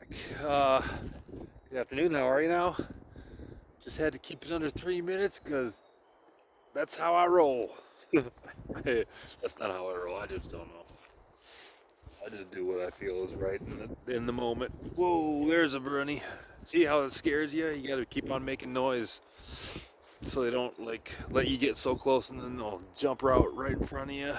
Good afternoon. How are you now? Just had to keep it under 3 minutes because that's how I roll. Hey, that's not how I roll. I just don't know. I just do what I feel is right in the moment. Whoa, there's a bunny. See how it scares you? You got to keep on making noise so they don't like let you get so close and then they'll jump right in front of you.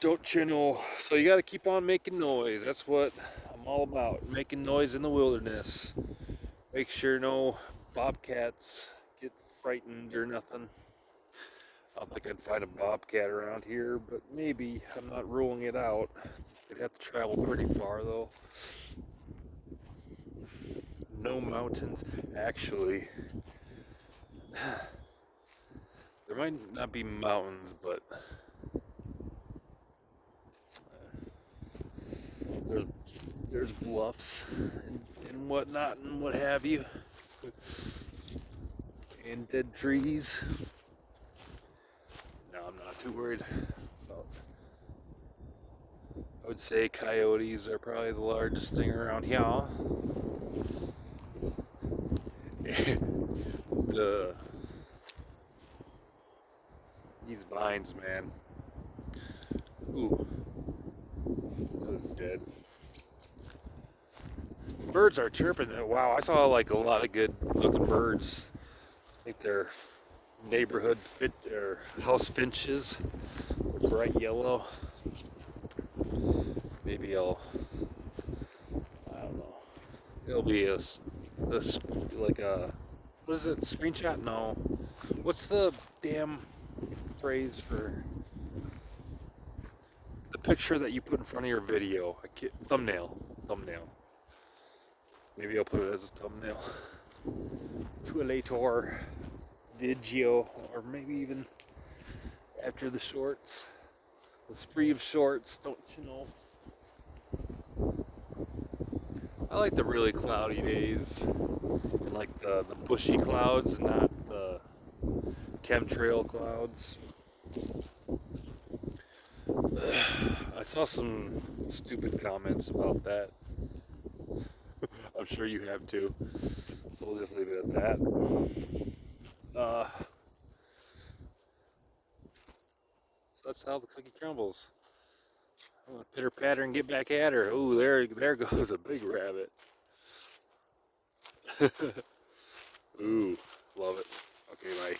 Don't you know? So you got to keep on making noise. That's what I'm all about. Making noise in the wilderness. Make sure no bobcats get frightened or nothing. I don't think I'd find a bobcat around here, but maybe. I'm not ruling it out. They'd have to travel pretty far though. No mountains. Actually, there might not be mountains, but there's there's bluffs and whatnot and what have you, and dead trees. No, I'm not too worried about. I would say coyotes are probably the largest thing around here. the These vines, man. Ooh, that was dead. Birds are chirping. Wow, I saw like a lot of good looking birds. I think they're neighborhood or house finches, bright yellow. Maybe I don't know. It'll be like a, what is it? Screenshot? No. What's the damn phrase for the picture that you put in front of your video? Thumbnail. Thumbnail. Maybe I'll put it as a thumbnail to a later video, or maybe even after the shorts. The spree of shorts, don't you know? I like the really cloudy days and like the bushy clouds, not the chemtrail clouds. I saw some stupid comments about that. I'm sure you have too. So we'll just leave it at that. So that's how the cookie crumbles. I'm gonna pitter patter and get back at her. Ooh, there goes a big rabbit. Ooh, love it. Okay, bye.